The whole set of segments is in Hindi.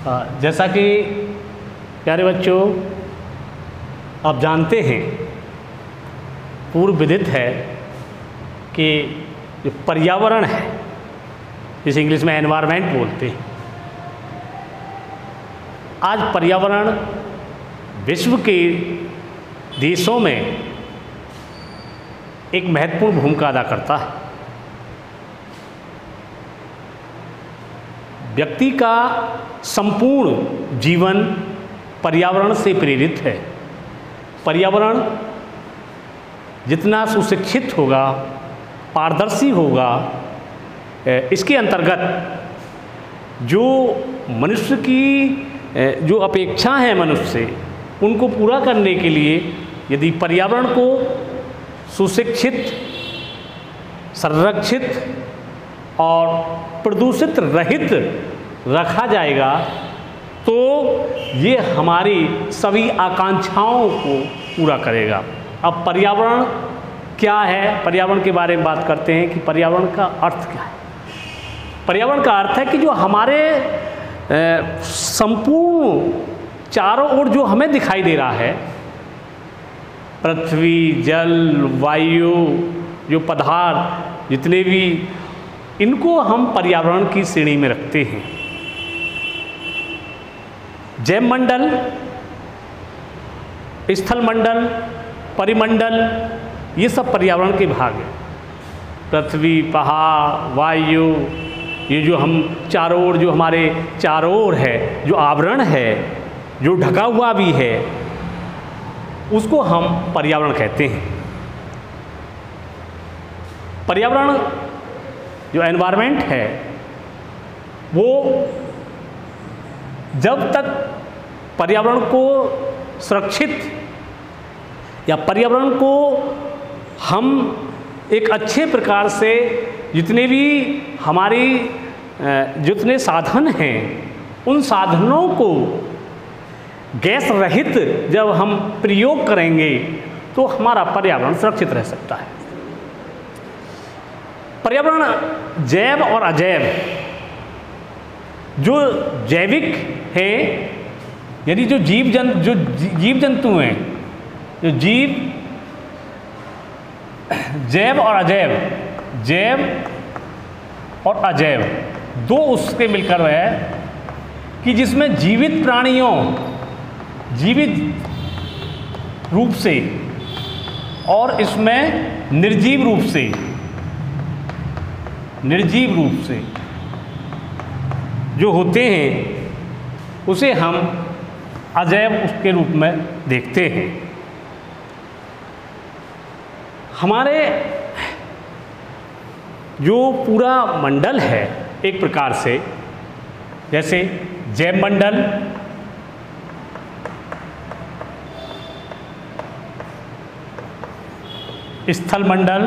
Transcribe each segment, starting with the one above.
जैसा कि प्यारे बच्चों आप जानते हैं, पूर्व विदित है कि जो पर्यावरण है, जिसे इंग्लिश में एनवायरनमेंट बोलते हैं, आज पर्यावरण विश्व के देशों में एक महत्वपूर्ण भूमिका अदा करता है। व्यक्ति का संपूर्ण जीवन पर्यावरण से प्रेरित है। पर्यावरण जितना सुशिक्षित होगा, पारदर्शी होगा, इसके अंतर्गत जो मनुष्य की जो अपेक्षा है मनुष्य से, उनको पूरा करने के लिए यदि पर्यावरण को सुशिक्षित, संरक्षित और प्रदूषित रहित रखा जाएगा तो ये हमारी सभी आकांक्षाओं को पूरा करेगा। अब पर्यावरण क्या है, पर्यावरण के बारे में बात करते हैं कि पर्यावरण का अर्थ क्या है। पर्यावरण का अर्थ है कि जो हमारे संपूर्ण चारों ओर जो हमें दिखाई दे रहा है, पृथ्वी, जल, वायु, जो पदार्थ जितने भी, इनको हम पर्यावरण की श्रेणी में रखते हैं। जैवमंडल, स्थलमंडल, परिमंडल, ये सब पर्यावरण के भाग हैं। पृथ्वी, पहाड़, वायु, ये जो हम चारों ओर, जो हमारे चारों ओर है, जो आवरण है, जो ढका हुआ भी है, उसको हम पर्यावरण कहते हैं। पर्यावरण जो एनवायरनमेंट है, वो जब तक पर्यावरण को सुरक्षित या पर्यावरण को हम एक अच्छे प्रकार से, जितने भी हमारी जितने साधन हैं, उन साधनों को गैस रहित जब हम प्रयोग करेंगे तो हमारा पर्यावरण सुरक्षित रह सकता है। पर्यावरण जैव और अजैव, जो जैविक है यानी जो जीव जंतु हैं, जो जीव, जैव और अजैव, जैव और अजैव दो उसके मिलकर है कि जिसमें जीवित प्राणियों, जीवित रूप से, और इसमें निर्जीव रूप से जो होते हैं, उसे हम अजैव उसके रूप में देखते हैं। हमारे जो पूरा मंडल है, एक प्रकार से, जैसे जैव मंडल, स्थल मंडल,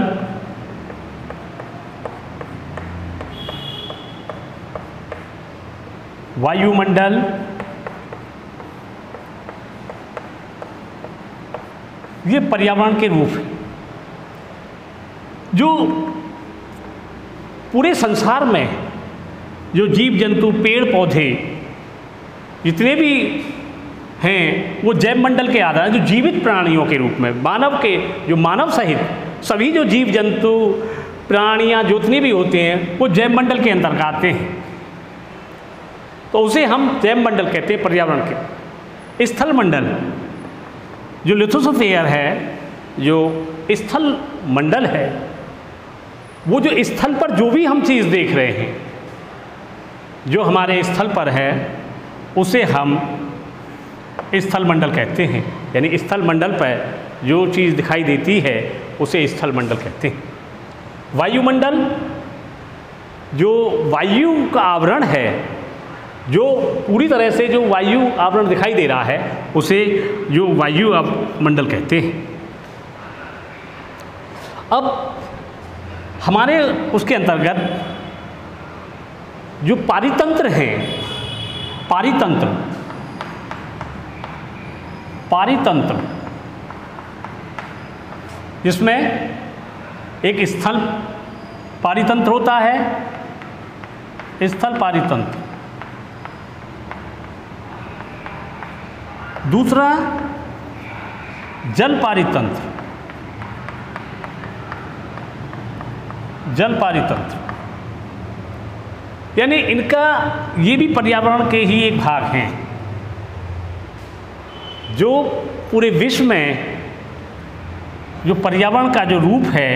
वायुमंडल, ये पर्यावरण के रूप हैं जो पूरे संसार में जो जीव जंतु, पेड़ पौधे जितने भी हैं, वो जैव मंडल के आधार, जो जीवित प्राणियों के रूप में, मानव के, जो मानव सहित सभी जो जीव जंतु, प्राणियाँ जितने भी होते हैं, वो जैव मंडल के अंतर्गत आते हैं। तो उसे हम जैव मंडल कहते हैं, पर्यावरण के। स्थल मंडल, जो लिथोस्फीयर है, जो स्थल मंडल है, वो जो स्थल पर जो भी हम चीज़ देख रहे हैं, जो हमारे स्थल पर है, उसे हम स्थल मंडल कहते हैं। यानी स्थल मंडल पर जो चीज़ दिखाई देती है, उसे स्थल मंडल कहते हैं। वायुमंडल, जो वायु का आवरण है, जो पूरी तरह से जो वायु आवरण दिखाई दे रहा है, उसे जो वायु मंडल कहते हैं। अब हमारे उसके अंतर्गत जो पारितंत्र हैं, पारितंत्र जिसमें एक स्थल पारितंत्र होता है, स्थल पारितंत्र, दूसरा जल पारितंत्र, जल पारितंत्र यानी इनका ये भी पर्यावरण के ही एक भाग हैं, जो पूरे विश्व में जो पर्यावरण का जो रूप है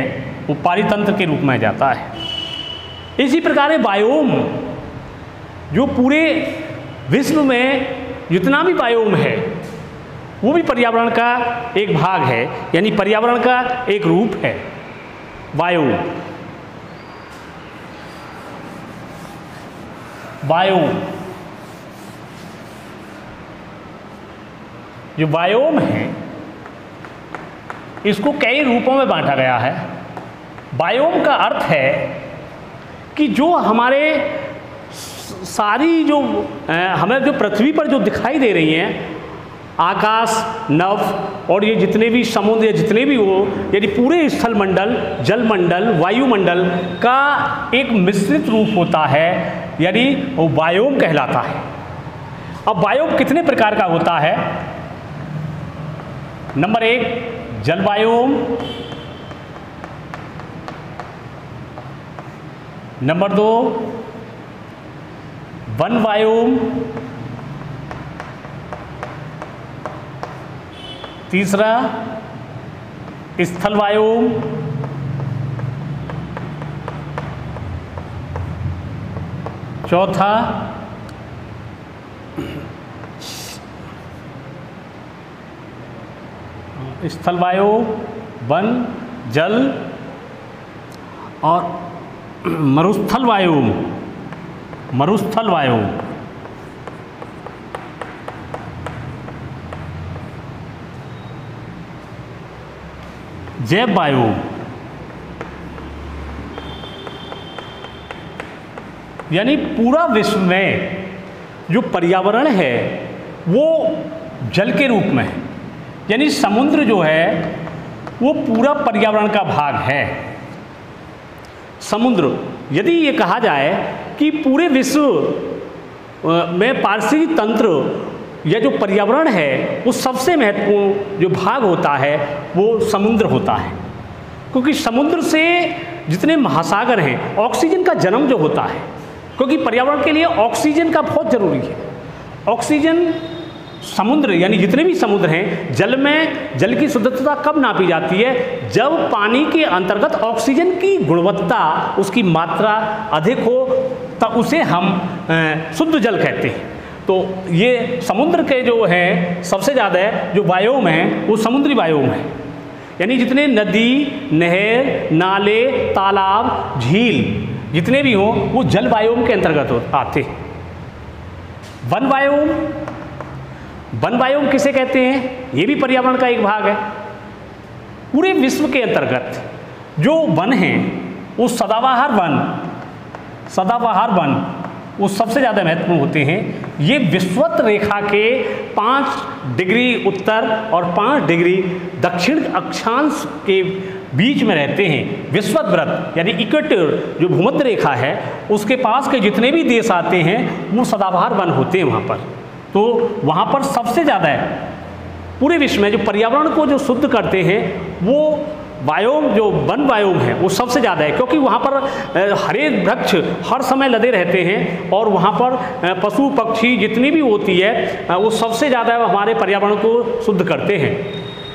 वो पारितंत्र के रूप में जाता है। इसी प्रकार बायोम, जो पूरे विश्व में जितना भी बायोम है वो भी पर्यावरण का एक भाग है, यानी पर्यावरण का एक रूप है बायोम। बायोम, जो बायोम है इसको कई रूपों में बांटा गया है। बायोम का अर्थ है कि जो हमारे सारी जो हमें जो पृथ्वी पर जो दिखाई दे रही हैं, आकाश, नभ और ये जितने भी समुद्र या जितने भी हो, यानी पूरे स्थल मंडल, जल मंडल, वायुमंडल का एक मिश्रित रूप होता है, यानी वो बायोम कहलाता है। अब बायोम कितने प्रकार का होता है? नंबर 1 जल बायोम, नंबर 2 वन बायोम, तीसरा स्थल बायोम, चौथा स्थल वायु, वन, जल और मरुस्थल वायु, मरुस्थल वायु, जैव वायु, यानी पूरा विश्व में जो पर्यावरण है वो जल के रूप में है, यानी समुद्र जो है वो पूरा पर्यावरण का भाग है। समुद्र, यदि ये कहा जाए कि पूरे विश्व में पारिस्थितिक तंत्र या जो पर्यावरण है वो सबसे महत्वपूर्ण जो भाग होता है वो समुद्र होता है, क्योंकि समुद्र से जितने महासागर हैं ऑक्सीजन का जन्म जो होता है, क्योंकि पर्यावरण के लिए ऑक्सीजन का बहुत ज़रूरी है। ऑक्सीजन समुद्र यानी जितने भी समुद्र हैं, जल में जल की शुद्धता कब नापी जाती है? जब पानी के अंतर्गत ऑक्सीजन की गुणवत्ता, उसकी मात्रा अधिक हो तब उसे हम शुद्ध जल कहते हैं। तो ये समुद्र के जो हैं सबसे ज़्यादा जो बायोम हैं वो समुद्री बायोम है, यानी जितने नदी, नहर, नाले, तालाब, झील जितने भी हों वो जल बायोम के अंतर्गत आते हैं। वन बायोम, वन बायोम किसे कहते हैं? ये भी पर्यावरण का एक भाग है। पूरे विश्व के अंतर्गत जो वन हैं वो सदाबहार वन, सदाबहार वन वो सबसे ज़्यादा महत्वपूर्ण होते हैं। ये विषुवत रेखा के 5 डिग्री उत्तर और 5 डिग्री दक्षिण अक्षांश के बीच में रहते हैं। विषुवत वृत्त यानी इक्वेटर जो भूमध्य रेखा है उसके पास के जितने भी देश आते हैं वो सदाबहार वन होते हैं वहाँ पर। तो वहाँ पर सबसे ज़्यादा है पूरे विश्व में जो पर्यावरण को जो शुद्ध करते हैं वो बायोम, जो वन बायोम है वो सबसे ज़्यादा है, क्योंकि वहाँ पर हरे वृक्ष हर समय लदे रहते हैं और वहाँ पर पशु पक्षी जितनी भी होती है वो सबसे ज़्यादा हमारे पर्यावरण को शुद्ध करते हैं।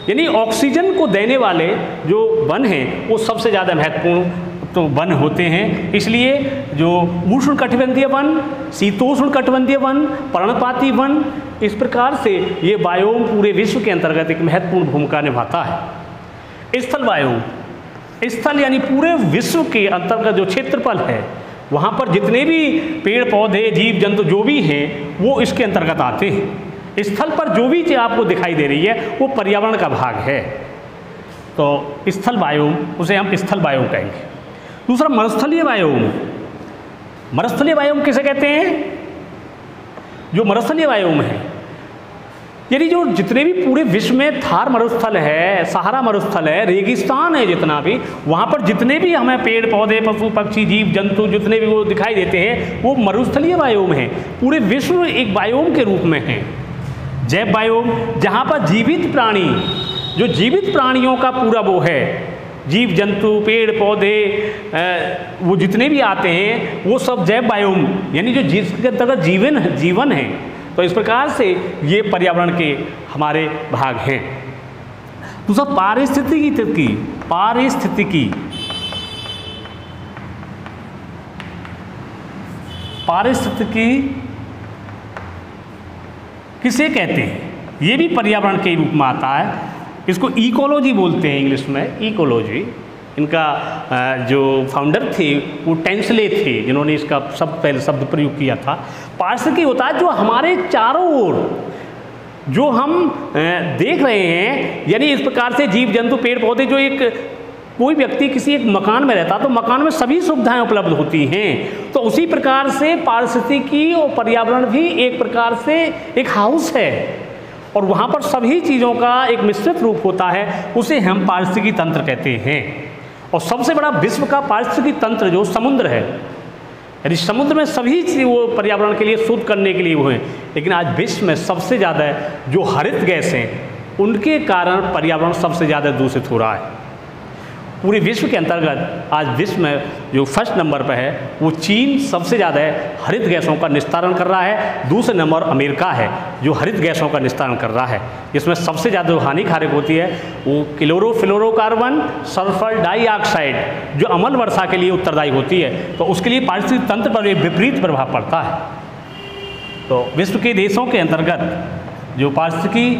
यानी ऑक्सीजन को देने वाले जो वन हैं वो सबसे ज़्यादा महत्वपूर्ण तो वन होते हैं। इसलिए जो उष्ण कटिबंधीय वन, शीतोष्ण कटिबंधीय वन, पर्णपाती वन, इस प्रकार से ये बायोम पूरे विश्व के अंतर्गत एक महत्वपूर्ण भूमिका निभाता है। स्थल वायु, स्थल यानी पूरे विश्व के अंतर्गत जो क्षेत्रफल है वहाँ पर जितने भी पेड़ पौधे, जीव जंतु जो भी हैं वो इसके अंतर्गत आते हैं। स्थल पर जो भी चीज़ आपको दिखाई दे रही है वो पर्यावरण का भाग है। तो स्थल वायु, उसे हम स्थल वायु कहेंगे। दूसरा मरुस्थलीय वायुम, मरुस्थलीय वायुम किसे कहते हैं? जो मरुस्थलीय वायुम है यानी जो जितने भी पूरे विश्व में थार मरुस्थल है, सहारा मरुस्थल है, रेगिस्तान है, जितना भी वहाँ पर जितने भी हमें पेड़ पौधे, पशु पक्षी, जीव जंतु जितने भी वो दिखाई देते हैं वो मरुस्थलीय वायुम हैं। पूरे विश्व एक वायुम के रूप में हैं। जैव बायोम, जहाँ पर जीवित प्राणी, जो जीवित प्राणियों का पूरा वो है, जीव जंतु पेड़ पौधे वो जितने भी आते हैं वो सब जैव बायोम, यानी जो जिसके अंतर्गत जीवन है। तो इस प्रकार से ये पर्यावरण के हमारे भाग हैं। दूसरा पारिस्थितिकी किसे कहते हैं? ये भी पर्यावरण के रूप में आता है। इसको इकोलॉजी बोलते हैं इंग्लिश में, इकोलॉजी। इनका जो फाउंडर थे वो टेंसले थे, जिन्होंने इसका पहले शब्द प्रयोग किया था। पारिस्थितिकी होता है जो हमारे चारों ओर जो हम देख रहे हैं, यानी इस प्रकार से जीव जंतु पेड़ पौधे, जो कोई व्यक्ति किसी एक मकान में रहता तो मकान में सभी सुविधाएं उपलब्ध होती हैं, तो उसी प्रकार से पारिस्थितिकी और पर्यावरण भी एक प्रकार से एक हाउस है और वहाँ पर सभी चीज़ों का एक मिश्रित रूप होता है, उसे हम पारिस्थितिकी तंत्र कहते हैं। और सबसे बड़ा विश्व का पारिस्थितिकी तंत्र जो समुद्र है, यानी समुद्र में सभी चीज़ वो पर्यावरण के लिए शुद्ध करने के लिए वो हैं। लेकिन आज विश्व में सबसे ज़्यादा जो हरित गैस हैं उनके कारण पर्यावरण सबसे ज़्यादा दूषित हो रहा है। पूरे विश्व के अंतर्गत आज विश्व में जो फर्स्ट नंबर पर है वो चीन सबसे ज़्यादा हरित गैसों का निस्तारण कर रहा है। दूसरे नंबर अमेरिका है जो हरित गैसों का निस्तारण कर रहा है। इसमें सबसे ज़्यादा हानिकारक होती है वो क्लोरोफ्लोरोकार्बन, सल्फर डाइऑक्साइड, जो अम्ल वर्षा के लिए उत्तरदायी होती है। तो उसके लिए पारिस्थितिक तंत्र पर एक विपरीत प्रभाव पड़ता है। तो विश्व के देशों के अंतर्गत जो पारिस्थितिकी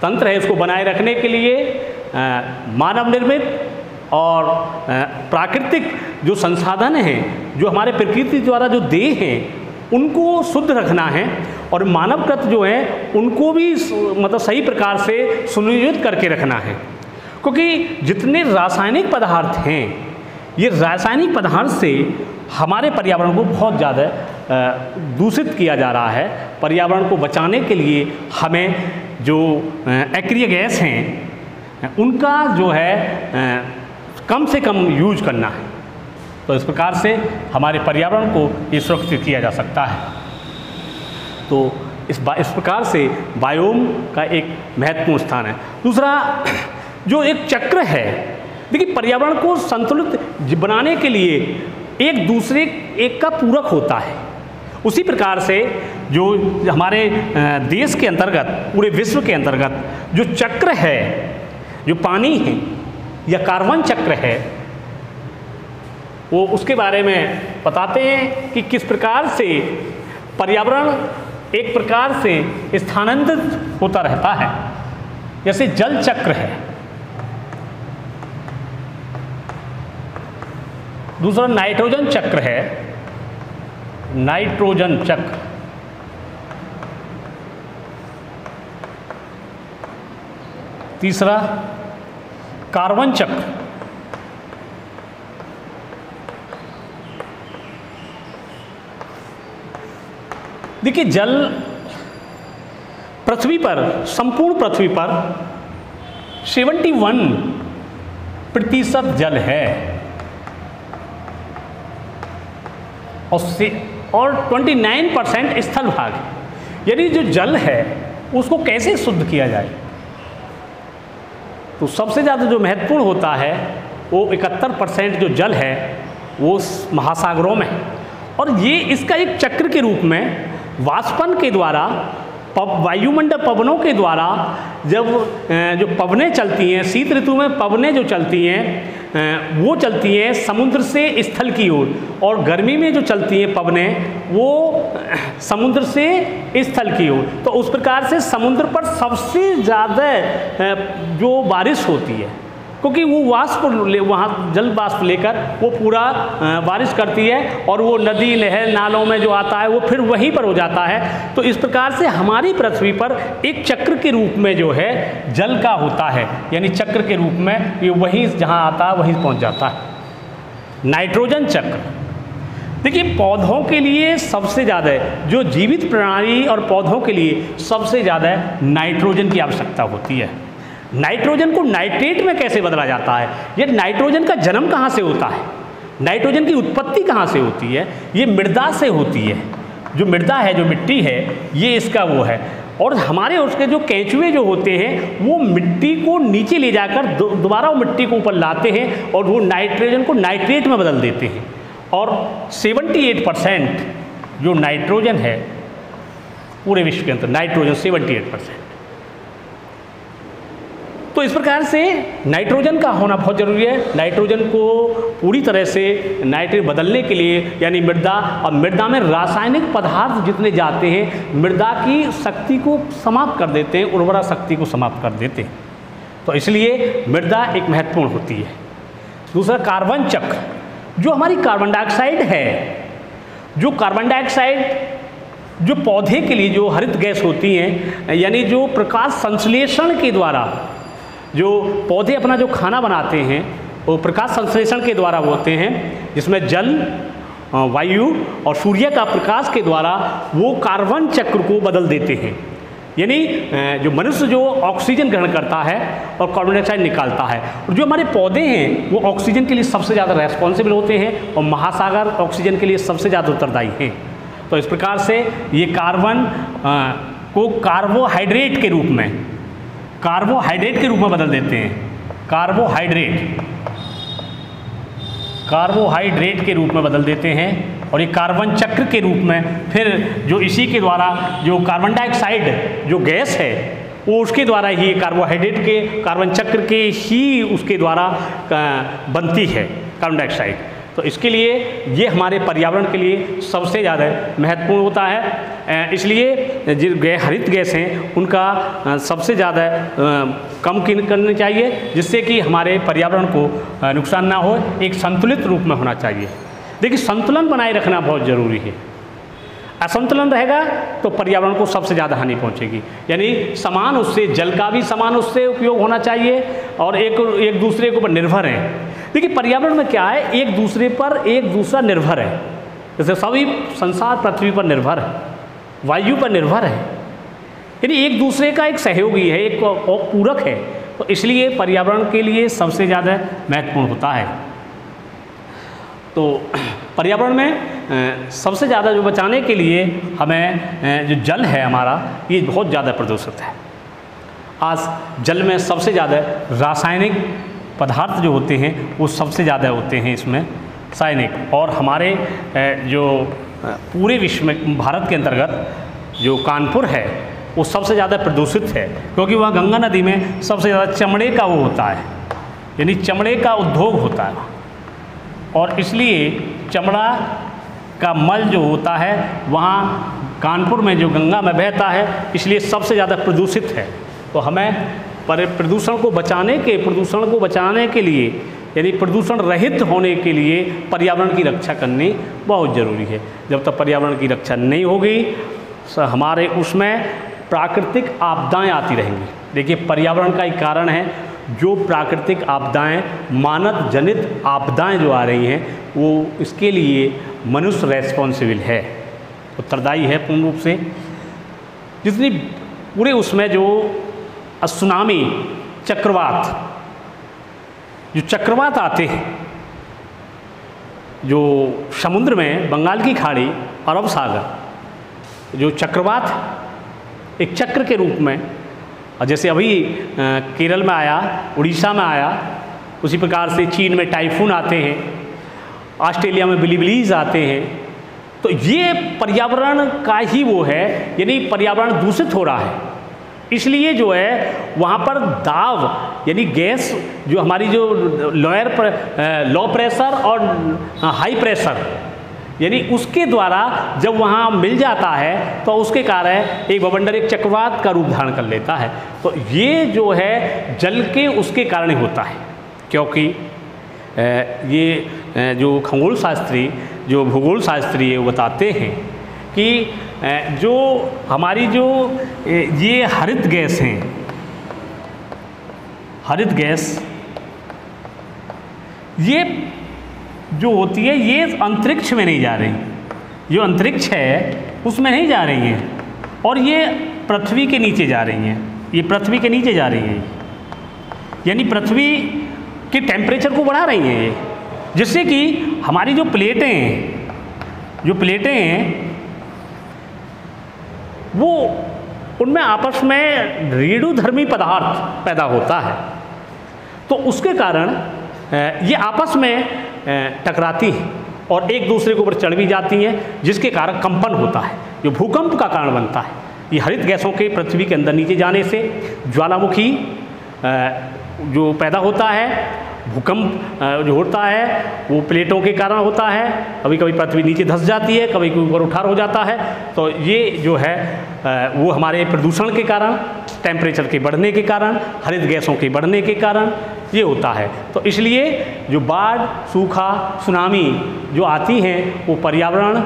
तंत्र है उसको बनाए रखने के लिए मानव निर्मित और प्राकृतिक जो संसाधन हैं, जो हमारे प्रकृति द्वारा जो देह हैं, उनको शुद्ध रखना है और मानवकृत जो है उनको भी मतलब सही प्रकार से सुनियोजित करके रखना है। क्योंकि जितने रासायनिक पदार्थ हैं, ये रासायनिक पदार्थ से हमारे पर्यावरण को बहुत ज़्यादा दूषित किया जा रहा है। पर्यावरण को बचाने के लिए हमें जो अक्रिय गैस हैं उनका जो है कम से कम यूज करना है। तो इस प्रकार से हमारे पर्यावरण को ये सुरक्षित किया जा सकता है। तो इस प्रकार से बायोम का एक महत्वपूर्ण स्थान है। दूसरा जो एक चक्र है, देखिए पर्यावरण को संतुलित बनाने के लिए एक दूसरे एक का पूरक होता है। उसी प्रकार से जो हमारे देश के अंतर्गत, पूरे विश्व के अंतर्गत जो चक्र है, जो पानी है या कार्बन चक्र है, वो उसके बारे में बताते हैं कि किस प्रकार से पर्यावरण एक प्रकार से स्थानांतरित होता रहता है। जैसे जल चक्र है, दूसरा नाइट्रोजन चक्र है, नाइट्रोजन चक्र, तीसरा कार्बन चक्र, देखिए जल पृथ्वी पर, संपूर्ण पृथ्वी पर 71% जल है और 29% स्थल भाग। यानी जो जल है उसको कैसे शुद्ध किया जाए, तो सबसे ज़्यादा जो महत्वपूर्ण होता है वो 71% जो जल है वो महासागरों में है। और ये इसका एक चक्र के रूप में वाष्पन के द्वारा, वायुमंडल पवनों के द्वारा, जब जो पवनें चलती हैं शीत ऋतु में, पवनें जो चलती हैं वो चलती हैं समुद्र से स्थल की ओर, और गर्मी में जो चलती हैं पवनें वो समुद्र से स्थल की ओर। तो उस प्रकार से समुद्र पर सबसे ज़्यादा जो बारिश होती है, क्योंकि वो वाष्प वहाँ जल वाष्प लेकर वो पूरा बारिश करती है और वो नदी नहर नालों में जो आता है वो फिर वहीं पर हो जाता है। तो इस प्रकार से हमारी पृथ्वी पर एक चक्र के रूप में जो है जल का होता है, यानी चक्र के रूप में ये वहीं जहाँ आता है वहीं पहुँच जाता है। नाइट्रोजन चक्र, देखिए पौधों के लिए सबसे ज़्यादा, जो जीवित प्रणाली और पौधों के लिए सबसे ज़्यादा नाइट्रोजन की आवश्यकता होती है। नाइट्रोजन को नाइट्रेट में कैसे बदला जाता है, ये नाइट्रोजन का जन्म कहाँ से होता है, नाइट्रोजन की उत्पत्ति कहाँ से होती है, ये मृदा से होती है। जो मृदा है, जो मिट्टी है, ये इसका वो है। और हमारे उसके जो केंचुए जो होते हैं वो मिट्टी को नीचे ले जाकर दोबारा वो मिट्टी को ऊपर लाते हैं और वो नाइट्रोजन को नाइट्रेट में बदल देते हैं। और 78% जो नाइट्रोजन है पूरे विश्व के अंदर, नाइट्रोजन 78%। तो इस प्रकार से नाइट्रोजन का होना बहुत ज़रूरी है। नाइट्रोजन को पूरी तरह से नाइट्रेट बदलने के लिए, यानी मृदा, और मृदा में रासायनिक पदार्थ जितने जाते हैं मृदा की शक्ति को समाप्त कर देते हैं, उर्वरा शक्ति को समाप्त कर देते हैं। तो इसलिए मृदा एक महत्वपूर्ण होती है। दूसरा कार्बन चक्र, जो हमारी कार्बन डाइऑक्साइड है, जो कार्बन डाइऑक्साइड जो पौधे के लिए जो हरित गैस होती हैं, यानी जो प्रकाश संश्लेषण के द्वारा जो पौधे अपना जो खाना बनाते हैं वो प्रकाश संश्लेषण के द्वारा होते हैं, जिसमें जल, वायु और सूर्य का प्रकाश के द्वारा वो कार्बन चक्र को बदल देते हैं। यानी जो मनुष्य जो ऑक्सीजन ग्रहण करता है और कार्बन डाइऑक्साइड निकालता है, और जो हमारे पौधे हैं वो ऑक्सीजन के लिए सबसे ज़्यादा रेस्पॉन्सिबल होते हैं और महासागर ऑक्सीजन के लिए सबसे ज़्यादा उत्तरदायी हैं। तो इस प्रकार से ये कार्बन को कार्बोहाइड्रेट के रूप में बदल देते हैं। कार्बोहाइड्रेट के रूप में बदल देते हैं। और ये कार्बन चक्र के रूप में फिर जो इसी के द्वारा जो कार्बन डाइऑक्साइड जो गैस है वो उसके द्वारा ही कार्बोहाइड्रेट के कार्बन चक्र के ही उसके द्वारा बनती है कार्बन डाइऑक्साइड। तो इसके लिए ये हमारे पर्यावरण के लिए सबसे ज़्यादा महत्वपूर्ण होता है। इसलिए जो हरित गैस हैं उनका सबसे ज़्यादा कम करनी चाहिए, जिससे कि हमारे पर्यावरण को नुकसान ना हो, एक संतुलित रूप में होना चाहिए। देखिए, संतुलन बनाए रखना बहुत ज़रूरी है। असंतुलन रहेगा तो पर्यावरण को सबसे ज़्यादा हानि पहुंचेगी। यानी समान उससे, जल का भी समान उससे उपयोग होना चाहिए और एक दूसरे के ऊपर निर्भर है। देखिए, पर्यावरण में क्या है, एक दूसरे पर एक दूसरा निर्भर है। जैसे सभी संसार पृथ्वी पर निर्भर है, वायु पर निर्भर है, यानी एक दूसरे का एक सहयोगी है, एक पूरक है। तो इसलिए पर्यावरण के लिए सबसे ज़्यादा महत्वपूर्ण होता है। तो पर्यावरण में सबसे ज़्यादा जो बचाने के लिए हमें जो जल है हमारा, ये बहुत ज़्यादा प्रदूषित है। आज जल में सबसे ज़्यादा रासायनिक पदार्थ जो होते हैं वो सबसे ज़्यादा होते हैं इसमें, रासायनिक। और हमारे जो पूरे विश्व में, भारत के अंतर्गत जो कानपुर है वो सबसे ज़्यादा प्रदूषित है, क्योंकि वहाँ गंगा नदी में सबसे ज़्यादा चमड़े का वो होता है, यानी चमड़े का उद्योग होता है। और इसलिए चमड़ा का मल जो होता है वहाँ कानपुर में जो गंगा में बहता है, इसलिए सबसे ज़्यादा प्रदूषित है। तो हमें प्रदूषण को बचाने के लिए, यानी प्रदूषण रहित होने के लिए पर्यावरण की रक्षा करनी बहुत ज़रूरी है। जब तक पर्यावरण की रक्षा नहीं होगी हमारे उसमें प्राकृतिक आपदाएं आती रहेंगी। देखिए, पर्यावरण का एक कारण है जो प्राकृतिक आपदाएं, मानव जनित आपदाएं जो आ रही हैं, वो इसके लिए मनुष्य रेस्पॉन्सिबल है, उत्तरदायी है पूर्ण रूप से। जितनी पूरे उसमें जो सुनामी, चक्रवात आते हैं, जो समुद्र में, बंगाल की खाड़ी, अरब सागर, जो चक्रवात एक चक्र के रूप में, और जैसे अभी केरल में आया, उड़ीसा में आया, उसी प्रकार से चीन में टाइफून आते हैं, ऑस्ट्रेलिया में बिलीबिलीज आते हैं। तो ये पर्यावरण का ही वो है, यानी पर्यावरण दूषित हो रहा है। इसलिए जो है वहाँ पर दाब, यानी गैस जो हमारी जो लो प्रेशर और हाई प्रेशर, यानी उसके द्वारा जब वहाँ मिल जाता है तो उसके कारण एक बवंडर, एक चक्रवात का रूप धारण कर लेता है। तो ये जो है जल के उसके कारण ही होता है, क्योंकि ये जो खगोल शास्त्री, जो भूगोल शास्त्री है वो बताते हैं कि जो हमारी जो ये हरित गैस हैं, हरित गैस ये जो होती है ये अंतरिक्ष में नहीं जा रही, जो अंतरिक्ष है उसमें नहीं जा रही हैं, और ये पृथ्वी के नीचे जा रही हैं, ये पृथ्वी के नीचे जा रही हैं, यानी पृथ्वी के टेम्परेचर को बढ़ा रही हैं ये, जिससे कि हमारी जो प्लेटें हैं वो उनमें आपस में रेणुधर्मी पदार्थ पैदा होता है, तो उसके कारण ये आपस में टकराती हैं और एक दूसरे के ऊपर चढ़ भी जाती हैं, जिसके कारण कंपन होता है, जो भूकंप का कारण बनता है। ये हरित गैसों के पृथ्वी के अंदर नीचे जाने से ज्वालामुखी जो पैदा होता है, भूकंप जो होता है वो प्लेटों के कारण होता है। कभी कभी पृथ्वी नीचे धंस जाती है, कभी कभी ऊपर उठार हो जाता है। तो ये जो है वो हमारे प्रदूषण के कारण, टेम्परेचर के बढ़ने के कारण, हरित गैसों के बढ़ने के कारण ये होता है। तो इसलिए जो बाढ़, सूखा, सुनामी जो आती हैं वो पर्यावरण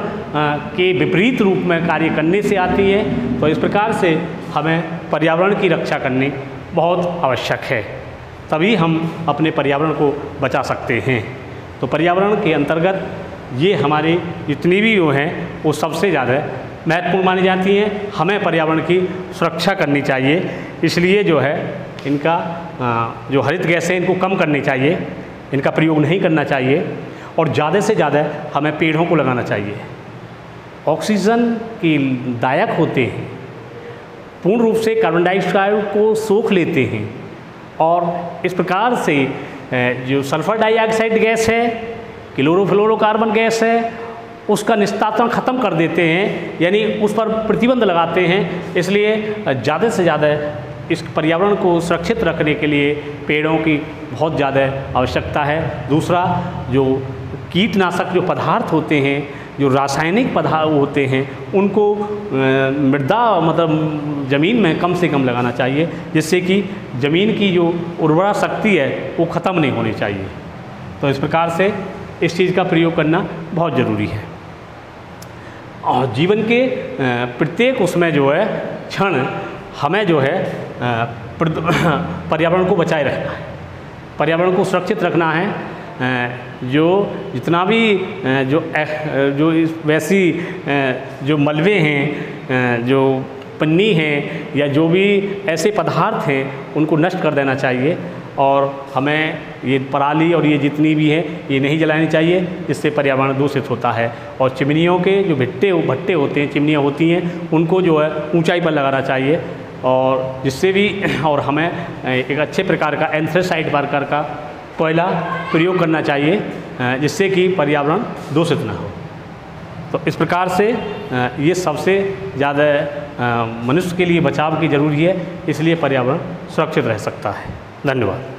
के विपरीत रूप में कार्य करने से आती हैं। तो इस प्रकार से हमें पर्यावरण की रक्षा करनी बहुत आवश्यक है, तभी हम अपने पर्यावरण को बचा सकते हैं। तो पर्यावरण के अंतर्गत ये हमारी जितनी भी वो हैं वो सबसे ज़्यादा महत्वपूर्ण मानी जाती हैं। हमें पर्यावरण की सुरक्षा करनी चाहिए, इसलिए जो है इनका जो हरित गैसें इनको कम करनी चाहिए, इनका प्रयोग नहीं करना चाहिए और ज़्यादा से ज़्यादा हमें पेड़ों को लगाना चाहिए। ऑक्सीजन की दायक होते हैं, पूर्ण रूप से कार्बन डाइऑक्साइड को सोख लेते हैं और इस प्रकार से जो सल्फर डाइऑक्साइड गैस है, क्लोरोफ्लोरोकार्बन गैस है, उसका निस्तारण ख़त्म कर देते हैं, यानी उस पर प्रतिबंध लगाते हैं। इसलिए ज़्यादा से ज़्यादा इस पर्यावरण को सुरक्षित रखने के लिए पेड़ों की बहुत ज़्यादा आवश्यकता है। दूसरा, जो कीटनाशक जो पदार्थ होते हैं, जो रासायनिक पदार्थ होते हैं, उनको मृदा मतलब ज़मीन में कम से कम लगाना चाहिए, जिससे कि ज़मीन की जो उर्वरा शक्ति है वो ख़त्म नहीं होनी चाहिए। तो इस प्रकार से इस चीज़ का प्रयोग करना बहुत ज़रूरी है। और जीवन के प्रत्येक उसमें जो है क्षण हमें जो है पर्यावरण को बचाए रखना है, पर्यावरण को सुरक्षित रखना है। जो जितना भी जो वैसी जो मलबे हैं, जो पन्नी हैं या जो भी ऐसे पदार्थ हैं, उनको नष्ट कर देना चाहिए। और हमें ये पराली और ये जितनी भी है ये नहीं जलानी चाहिए, जिससे पर्यावरण दूषित होता है। और चिमनियों के जो भट्टे होते हैं, चिमनियाँ होती हैं, उनको जो है ऊंचाई पर लगाना चाहिए और जिससे भी और हमें एक अच्छे प्रकार का एंथ्रेसाइट प्रकार का कोयला प्रयोग करना चाहिए, जिससे कि पर्यावरण दूषित ना हो। तो इस प्रकार से ये सबसे ज़्यादा मनुष्य के लिए बचाव की ज़रूरी है, इसलिए पर्यावरण सुरक्षित रह सकता है। धन्यवाद।